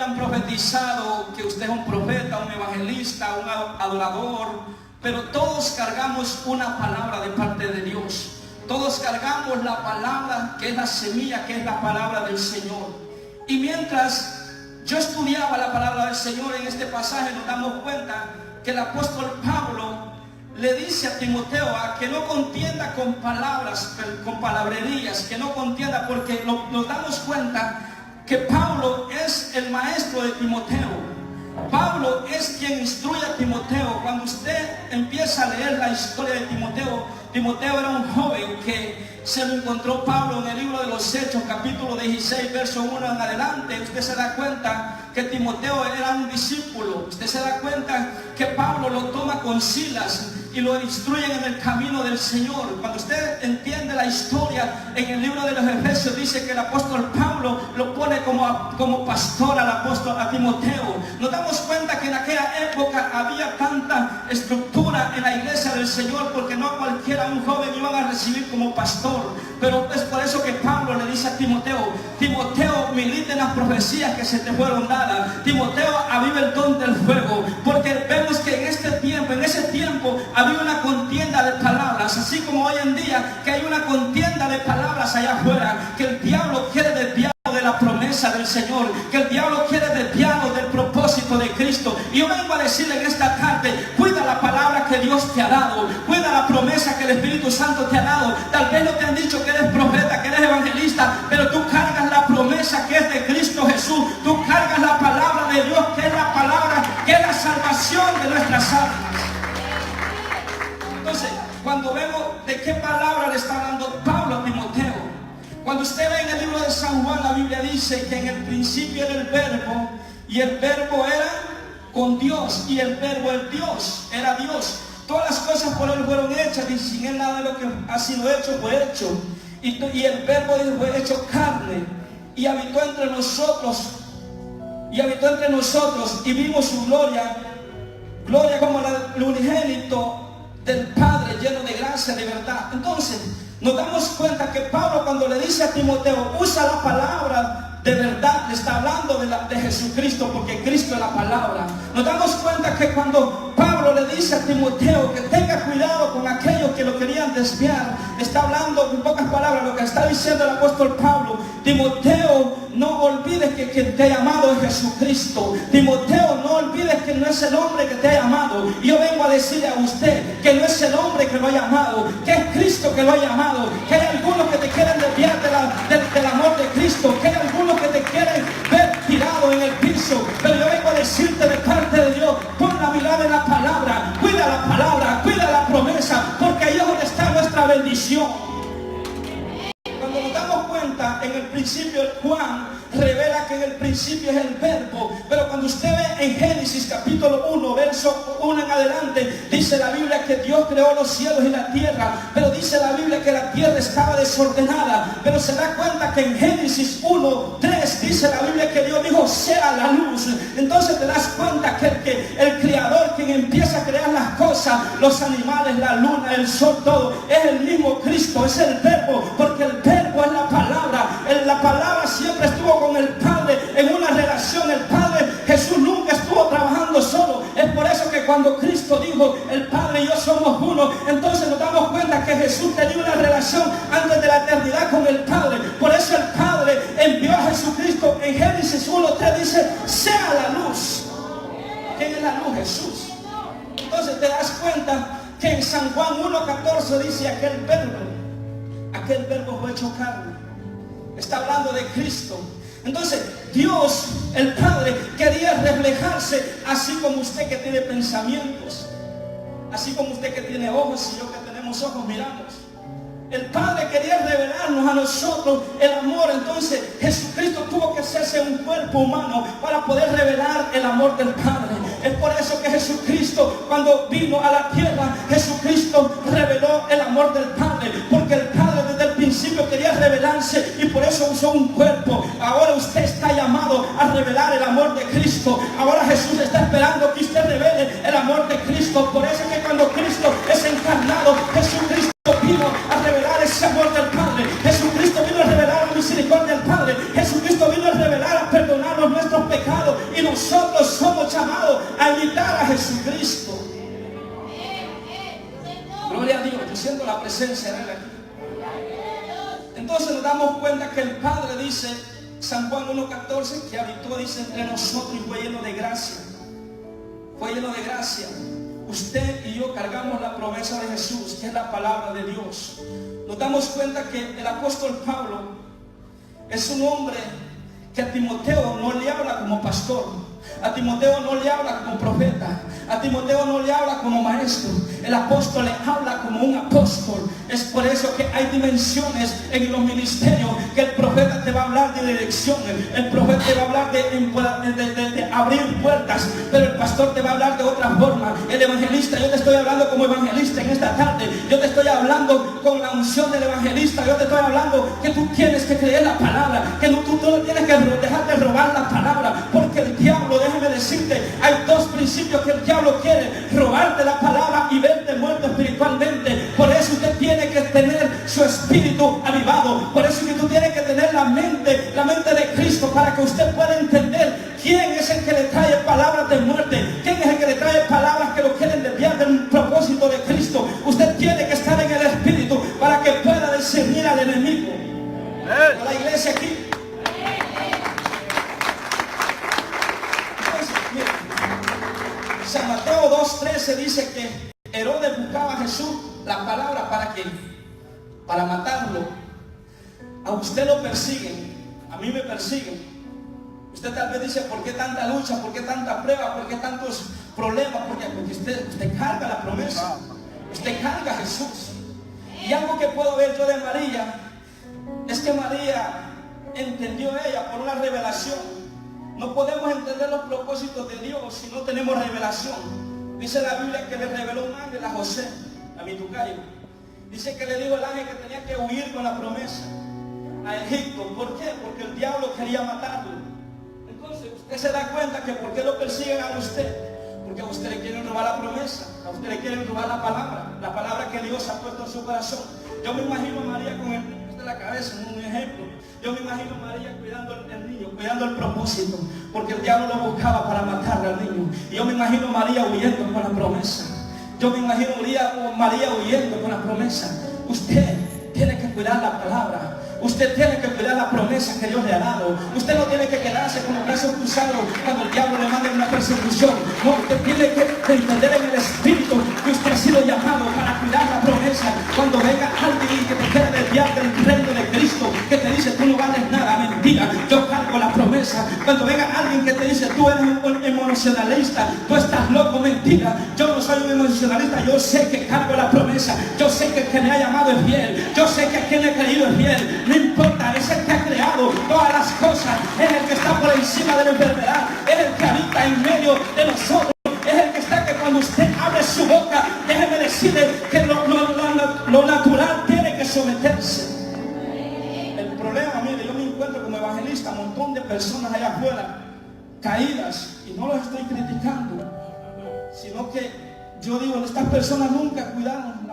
han profetizado que usted es un profeta, un evangelista, un adorador, pero todos cargamos una palabra de parte de Dios. Todos cargamos la palabra que es la semilla, que es la palabra del Señor. Y mientras yo estudiaba la palabra del Señor en este pasaje, nos damos cuenta que el apóstol Pablo le dice a Timoteo a que no contienda con palabras, con palabrerías, que no contienda, porque nos damos cuenta que Pablo es el maestro de Timoteo. Pablo es quien instruye a Timoteo. Cuando usted empieza a leer la historia de Timoteo, Timoteo era un joven que se lo encontró Pablo en el libro de los Hechos, capítulo 16, verso 1 en adelante. Usted se da cuenta que Timoteo era un discípulo. Usted se da cuenta que Pablo lo toma con Silas y lo instruyen en el camino del Señor. Cuando usted entiende la historia en el libro de los Efesios, dice que el apóstol Pablo lo pone como pastor al apóstol a Timoteo. Nos damos cuenta que en aquella época había tanta estructura en la iglesia del Señor, porque no cualquiera, un joven, iban a recibir como pastor. Pero es por eso que Pablo le dice a Timoteo: Timoteo, milita en las profecías que se te fueron dadas. Timoteo, aviva el don del fuego. Porque vemos que en ese tiempo había una contienda de palabras, así como hoy en día que hay una contienda de palabras allá afuera, que el diablo quiere desviarlo de la promesa del Señor, que el diablo quiere desviarlo del propósito de Cristo. Y yo vengo a decirle en esta tarde: cuida la palabra que Dios te ha dado, cuida la promesa que el Espíritu Santo te ha dado. Tal vez no te han dicho que eres profeta, que eres evangelista, pero tú cargas la promesa que es de Cristo Jesús. Tú cargas la palabra de Dios, que es la palabra, que es la salvación de nuestras almas. Entonces, cuando vemos de qué palabra le está hablando Pablo a Timoteo, cuando usted ve en el libro de San Juan, la Biblia dice que en el principio era el verbo, y el verbo era con Dios, y el verbo es Dios, era Dios. Todas las cosas por él fueron hechas, y sin él nada de lo que ha sido hecho fue hecho. Y el verbo fue hecho carne, y habitó entre nosotros, y vimos su gloria, gloria como el unigénito del Padre, lleno de gracia, de verdad. Entonces nos damos cuenta que Pablo, cuando le dice a Timoteo, usa la palabra de verdad, le está hablando de Jesucristo, porque Cristo es la palabra. Nos damos cuenta que cuando Pablo le dice a Timoteo que tenga cuidado con aquellos que lo querían desviar, está hablando en pocas palabras lo que está diciendo el apóstol Pablo: Timoteo, no olvides que quien te ha llamado es Jesucristo. Timoteo, no olvides que no es el hombre que te ha llamado. Y yo vengo a decirle a usted que no es el hombre que lo ha llamado, que es Cristo que lo ha llamado. Que hay algunos que te quieren desviar del amor de Cristo, que hay algunos que te quieren ver tirado en el piso. Pero yo vengo a decirte de parte de Dios: pon la mirada en la palabra, cuida la palabra, cuida la promesa, porque ahí es donde está nuestra bendición. Cuando nos damos cuenta, en el principio Juan revela que en el principio es el verbo, pero cuando usted ve en Génesis capítulo 1, verso 1 en adelante, dice la Biblia que Dios creó los cielos y la tierra, pero dice la Biblia que la tierra estaba desordenada. Pero se da cuenta que en Génesis 1, 3 dice la Biblia que Dios dijo: sea la luz. Entonces te das cuenta que el creador, quien empieza a crear las cosas, los animales, la luna, el sol, todo, es el mismo Cristo, es el verbo, porque el verbo es la palabra. La palabra siempre estuvo con el Padre en una relación. El Padre, Jesús, nunca estuvo trabajando solo. Es por eso que cuando Cristo dijo: el Padre y yo somos uno, entonces nos damos cuenta que Jesús tenía una relación antes de la eternidad con el Padre. Por eso el Padre envió a Jesucristo. En Génesis 1:3 dice: sea la luz. ¿Quién es la luz? Jesús. Entonces te das cuenta que en San Juan 1:14 dice: aquel verbo fue hecho carne. Está hablando de Cristo. Entonces Dios, el Padre, quería reflejarse, así como usted que tiene pensamientos, así como usted que tiene ojos y yo que tenemos ojos, miramos. El Padre quería revelarnos a nosotros el amor. Entonces Jesucristo tuvo que hacerse un cuerpo humano para poder revelar el amor del Padre. Es por eso que Jesucristo, cuando vino a la tierra, Jesucristo reveló el amor del Padre, porque el Padre desde el principio quería revelarse y por eso usó un cuerpo. Ahora usted está llamado a revelar el amor de Cristo. Ahora Jesús está esperando que usted revele el amor de Cristo. Por eso es que cuando Cristo es encarnado, Jesucristo vino a revelar ese amor del Padre. Jesucristo vino a revelar la misericordia del Padre. Jesucristo vino a revelar, a perdonarnos nuestros nuestros pecados y nosotros somos llamados a imitar a Jesucristo. Gloria a Dios, yo siento la presencia de Él aquí. Entonces nos damos cuenta que el Padre dice, San Juan 1:14, que habitó, dice, entre nosotros y fue lleno de gracia. Fue lleno de gracia. Usted y yo cargamos la promesa de Jesús, que es la palabra de Dios. Nos damos cuenta que el apóstol Pablo es un hombre que a Timoteo no le habla como pastor, a Timoteo no le habla como profeta, a Timoteo no le habla como maestro. El apóstol le habla como un apóstol. Es por eso que hay dimensiones en los ministerios, que el profeta te va a hablar de dirección, el profeta te va a hablar de abrir puertas, pero el pastor te va a hablar de otra forma. El evangelista, yo te estoy hablando como evangelista en esta tarde. Yo te estoy hablando con la unción del evangelista. Yo te estoy hablando que tú tienes que creer la palabra, que tú no tienes que dejarte robar la palabra, porque el diablo, déjame decirte, hay dos principios que el diablo quiere: robarte la palabra y verte muerto espiritualmente. Por eso usted tiene que tener su espíritu avivado. Por eso que tú tienes que tener la mente de Cristo, para que usted pueda entender quién es el que le trae palabras de muerte, quién es el que le trae palabras que lo quieren desviar del propósito de Cristo. Usted tiene que estar en el espíritu para que pueda discernir al enemigo. A la iglesia aquí. San Mateo 2:13 dice que Herodes buscaba a Jesús la palabra para matarlo. A usted lo persiguen, a mí me persiguen. Usted tal vez dice, ¿por qué tanta lucha? ¿Por qué tanta prueba? ¿Por qué tantos problemas? Porque usted carga la promesa, usted carga a Jesús. Y algo que puedo ver yo de María es que María entendió ella por una revelación. No podemos entender los propósitos de Dios si no tenemos revelación. Dice la Biblia que le reveló un ángel a José, a mi tocayo. Dice que le dijo el ángel que tenía que huir con la promesa a Egipto. ¿Por qué? Porque el diablo quería matarlo. Entonces usted se da cuenta que por qué lo persiguen a usted. Porque a usted le quieren robar la promesa, a usted le quieren robar la palabra que Dios ha puesto en su corazón. Yo me imagino a María con el niño de la cabeza, un ejemplo. Yo me imagino a María cuidando el niño, cuidando el propósito, porque el diablo lo buscaba para matarle al niño. Y yo me imagino a María huyendo con la promesa. Yo me imagino a María huyendo con la promesa. Usted tiene que cuidar la palabra. Usted tiene que cuidar la promesa que Dios le ha dado. Usted no tiene que quedarse con los brazos cruzados cuando el diablo le mande una persecución. No, usted tiene que entender en el espíritu que usted ha sido llamado para cuidar la promesa. Cuando venga alguien que te quiera desviar del reino de Cristo, que te dice tú no vales nada, mentira, yo cargo la promesa. Cuando venga alguien que te dice tú eres un emocionalista, tú estás loco, mentira, yo no soy un emocionalista, yo sé que cargo la promesa. Yo sé que el que me ha llamado es fiel, yo sé que a quien le he creído es fiel. No importa, es el que ha creado todas las cosas, es el que está por encima de la enfermedad, es el que habita en medio de nosotros, es el que está que cuando usted abre su boca, déjeme decirle que lo natural tiene que someterse. El problema, mire, yo me encuentro como evangelista, un montón de personas allá afuera caídas, y no los estoy criticando, sino que yo digo, estas personas nunca cuidaron